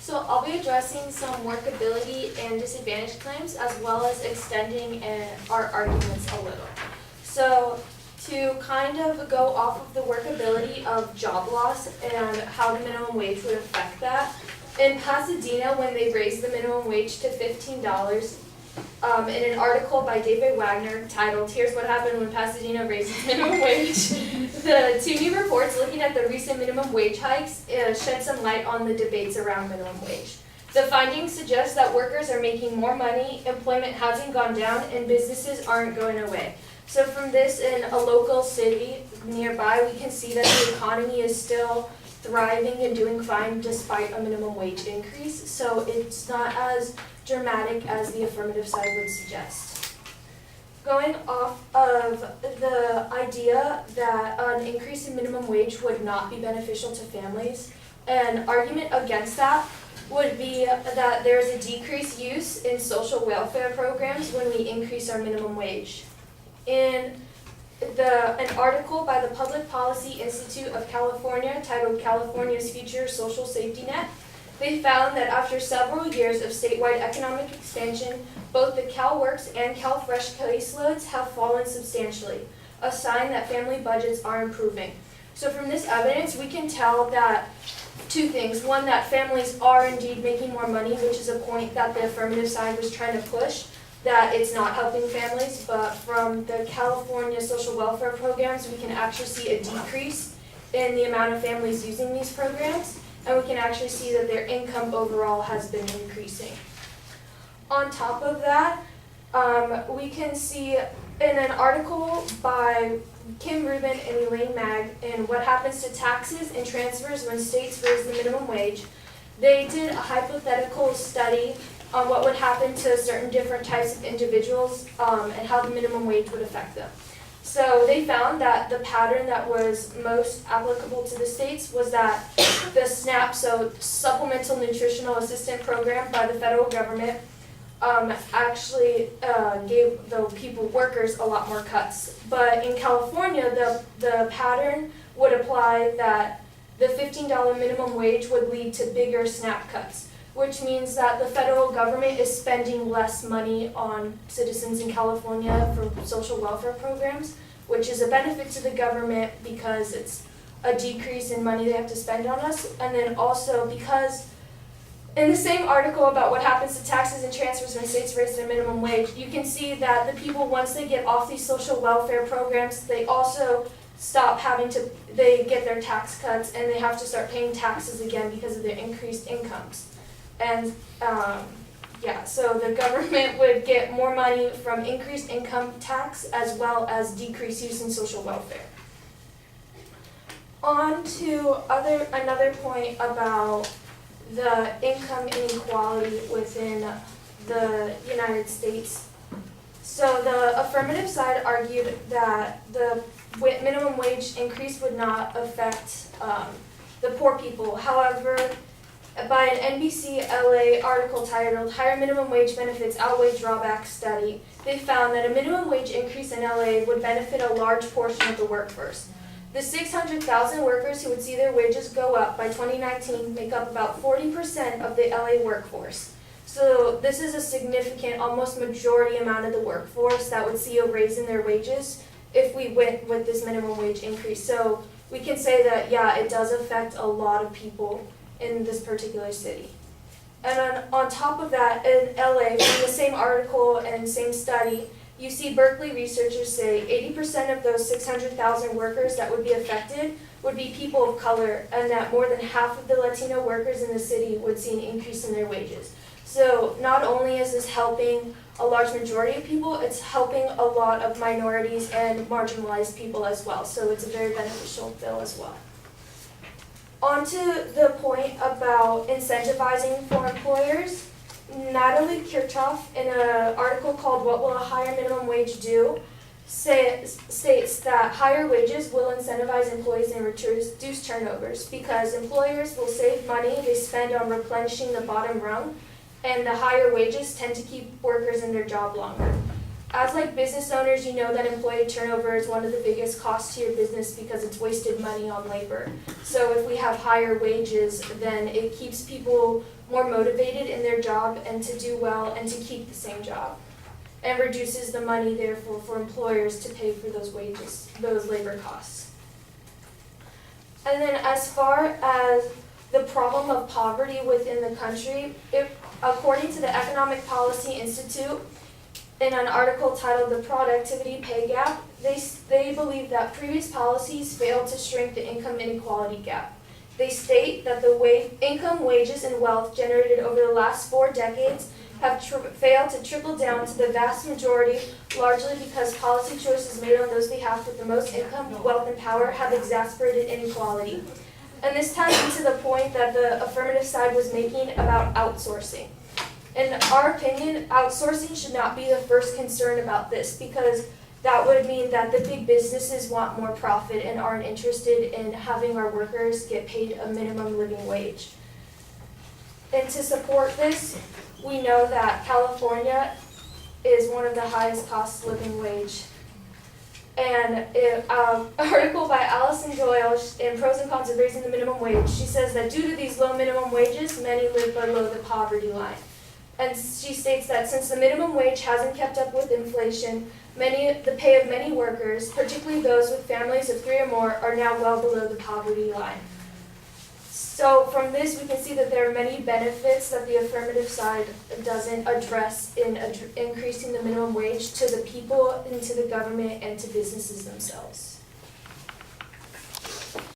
So I'll be addressing some workability and disadvantage claims as well as extending our arguments a little. So to kind of go off of the workability of job loss and how the minimum wage would affect that, in Pasadena when they raised the minimum wage to $15, in an article by David Wagner titled, "Here's What Happened When Pasadena Raises Minimum Wage," the two new reports looking at the recent minimum wage hikes shed some light on the debates around minimum wage. The findings suggest that workers are making more money, employment hasn't gone down, and businesses aren't going away. So from this, in a local city nearby, we can see that the economy is still thriving and doing fine despite a minimum wage increase. So it's not as dramatic as the affirmative side would suggest. Going off of the idea that an increase in minimum wage would not be beneficial to families, an argument against that would be that there is a decreased use in social welfare programs when we increase our minimum wage. In an article by the Public Policy Institute of California titled "California's Future Social Safety Net," they found that after several years of statewide economic expansion, both the CalWORKS and CalFresh caseloads have fallen substantially, a sign that family budgets are improving. So from this evidence, we can tell that two things. One, that families are indeed making more money, which is a point that the affirmative side was trying to push, that it's not helping families, but from the California social welfare programs, we can actually see a decrease in the amount of families using these programs, and we can actually see that their income overall has been increasing. On top of that, we can see in an article by Kim Rubin and Elaine Mag in "What Happens to Taxes and Transfers When States Raise the Minimum Wage," they did a hypothetical study on what would happen to certain different types of individuals and how the minimum wage would affect them. So they found that the pattern that was most applicable to the states was that the SNAP, so Supplemental Nutritional Assistance Program by the federal government, actually gave the workers a lot more cuts. But in California, the pattern would apply that the $15 minimum wage would lead to bigger SNAP cuts, which means that the federal government is spending less money on citizens in California for social welfare programs, which is a benefit to the government because it's a decrease in money they have to spend on us. And then also because in the same article about what happens to taxes and transfers when states raise their minimum wage, you can see that the people, once they get off these social welfare programs, they also stop they get their tax cuts and they have to start paying taxes again because of their increased incomes. And so the government would get more money from increased income tax as well as decreased use in social welfare. On to another point about the income inequality within the United States. So the affirmative side argued that the minimum wage increase would not affect the poor people. However, by an NBC LA article titled "Higher Minimum Wage Benefits Outweigh Drawbacks" study, they found that a minimum wage increase in LA would benefit a large portion of the workforce. The 600,000 workers who would see their wages go up by 2019 make up about 40% of the LA workforce. So this is a significant, almost majority amount of the workforce that would see a raise in their wages if we went with this minimum wage increase. So we can say that, yeah, it does affect a lot of people in this particular city. And on top of that, in LA, from the same article and same study, you see Berkeley researchers say 80% of those 600,000 workers that would be affected would be people of color, and that more than half of the Latino workers in the city would see an increase in their wages. So not only is this helping a large majority of people, it's helping a lot of minorities and marginalized people as well. So it's a very beneficial bill as well. On to the point about incentivizing for employers, Natalie Kirchhoff, in an article called "What Will a Higher Minimum Wage Do?" states that higher wages will incentivize employees and reduce turnovers because employers will save money they spend on replenishing the bottom rung, and the higher wages tend to keep workers in their job longer. as like business owners, you know that employee turnover is one of the biggest costs to your business because it's wasted money on labor. So if we have higher wages, then it keeps people more motivated in their job and to do well and to keep the same job. And reduces the money therefore for employers to pay for those wages, those labor costs. And then as far as the problem of poverty within the country, according to the Economic Policy Institute, in an article titled The Productivity Pay Gap, they believe that previous policies failed to shrink the income inequality gap. They state that the income, wages, and wealth generated over the last 4 decades have failed to trickle down to the vast majority, largely because policy choices made on those behalf with the most income, wealth, and power have exacerbated inequality. And this ties into the point that the affirmative side was making about outsourcing. In our opinion, outsourcing should not be the first concern about this because that would mean that the big businesses want more profit and aren't interested in having our workers get paid a minimum living wage. And to support this, we know that California is one of the highest cost living wage. And an article by Allison Doyle in Pros and Cons of Raising the Minimum Wage, she says that due to these low minimum wages, many live below the poverty line. And she states that since the minimum wage hasn't kept up with inflation, the pay of many workers, particularly those with families of 3 or more, are now well below the poverty line. So from this, we can see that there are many benefits that the affirmative side doesn't address in increasing the minimum wage to the people and to the government and to businesses themselves.